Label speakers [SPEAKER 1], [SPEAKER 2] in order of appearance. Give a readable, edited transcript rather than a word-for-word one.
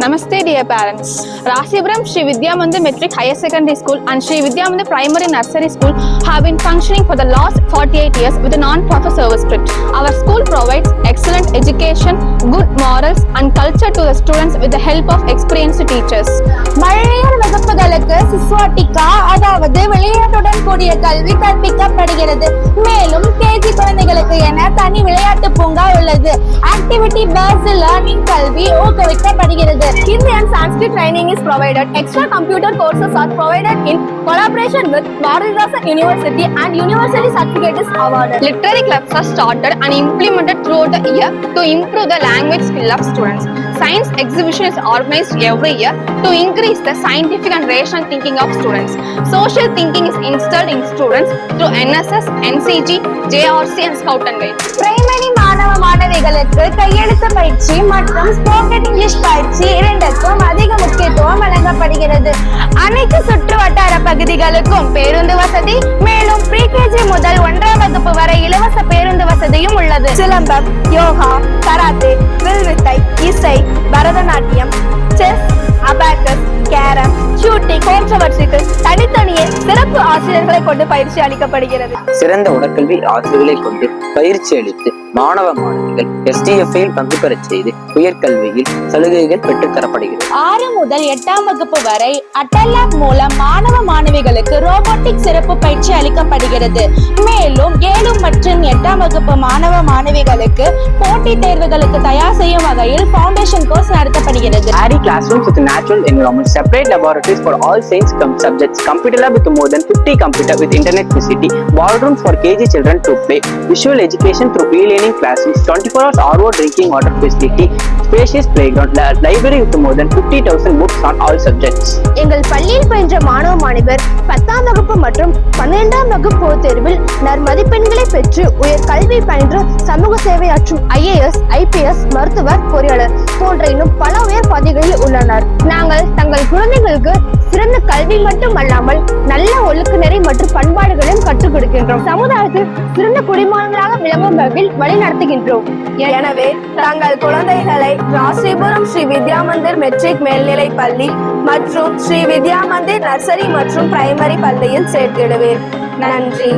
[SPEAKER 1] Namaste dear parents. Rasipuram Sri Vidya Mandir Metric Higher Secondary School and Sri Vidya Mandir Primary Nursery School have been functioning for the last 48 years with a non-profit service spirit. Our school provides excellent education, good morals and culture to the students with the help of experienced teachers.
[SPEAKER 2] மழலையர் வகுப்புகளுக்கு சிஸ்வாட்டிகா அதாவது விளையாட்டுடன் கூடிய கல்வி கற்பிக்கப்படுகிறது. மேலும் KG குழந்தைகளுக்கு என தனி விளையாட்டு பூங்கா உள்ளது. ஆக்டிவிட்டி பேஸ்ட் லேர்னிங் கல்வி ஊக்குவிக்கப்படுகிறது.
[SPEAKER 1] Hindi and Sanskrit training is provided. Extra computer courses are provided in collaboration with Bharathidasan University and University certificate is awarded. Literary clubs are started and implemented throughout the year to improve the language skill of students. Science exhibition is organized every year to increase the scientific and rational thinking of students. Social thinking is instilled in students through NSS, NCG, JRC and Scout and Guide.
[SPEAKER 2] Primary மாணவ மாணவிகளுக்கு கையெழுத்து பயிற்சி மற்றும் spoken English பயிற்சி இரண்டுக்கும் அதிக முக்கியத்துவம் வழங்கப்படுகிறது. அனைத்து சுற்று வட்டார பகுதிகளுக்கும் பேருந்து வசதி, மேலும் ப்ரீகேஜி முதல் 1ஆம் வகுப்பு வரை இலவச பேருந்து வசதியும் உள்ளது. சிலம்பம், யோகா, கராத்தே, வில்வித்தை, இசை, Bharatanatyam, chess, abacus, carrom, shooting போன்றவற்றுக்கு தனித்தனியே சிறப்பு ஆசிரியர்களை கொண்டு பயிற்சி அளிக்கப்படுகிறது.
[SPEAKER 3] சிறந்த உடற்கல்வி ஆசிரியர்களை கொண்டு பயிற்சி அளித்து மாணவ மாணவிகள் STF-இல் பங்கு பெறச் செய்து உயர்கல்வியில் சலுகைகள் பெற்றுத் தரப்படுகிறது.
[SPEAKER 2] 6 முதல் 8ஆம் வகுப்பு வரை அட்டல்லாப் மூலம் மாணவ மாணவிகளுக்கு ரோபோட்டிக் சிறப்பு பயிற்சி அளிக்கப்படுகிறது. மேலும் 7 மற்றும் 8ஆம் வகுப்பு மாணவ மாணவிகளுக்கு போட்டித் தேர்வுகளுக்கு தயார் செய்யும் வகையில் ஃபவுண்டேஷன் கோர்ஸ் நடத்தப்படுகிறது.
[SPEAKER 3] Classrooms with natural environment, separate laboratories for all science subjects, computer lab with more than 50 computer with internet facility, ballrooms for KG children to play, visual education through e-learning classrooms, 24 hours RO drinking water facility, spacious playground, library with more than 50,000 books on all subjects.
[SPEAKER 2] எங்கள் பள்ளியில் பயின்ற மாணவ மாணவர் 10ஆம் வகுப்பு மற்றும் 12ஆம் வகுப்பு பொதுத் தேர்வில் நற்மதிப்பெண்களை பெற்று உயர் கல்வி பயின்று சமூக சேவையாற்றும் IAS, IPS, மருத்துவர், பொறியாளர் போன்ற இன்னும் பல உயர் பதவிகளில் உள்ளனர். நாங்கள் தங்கள் குழந்தைகளுக்கு சிறந்த கல்வி மட்டுமல்லாமல் நல்ல ஒழுக்குநெறி மற்றும் பண்பாடுகளையும் கற்றுக் கொடுக்கின்றோம். சமுதாயத்தில் சிறந்த குடிமகன்களாக விளங்கும் வகையில் வழி நடத்துகின்றோம். எனவே தங்கள் குழந்தைகளை ராசிபுரம் ஸ்ரீ வித்யா மந்திர் மெட்ரிக் மேல்நிலை பள்ளி மற்றும் ஸ்ரீ வித்யா மந்திர் நர்சரி மற்றும் பிரைமரி பள்ளியில் சேர்த்திடுவேன். நன்றி.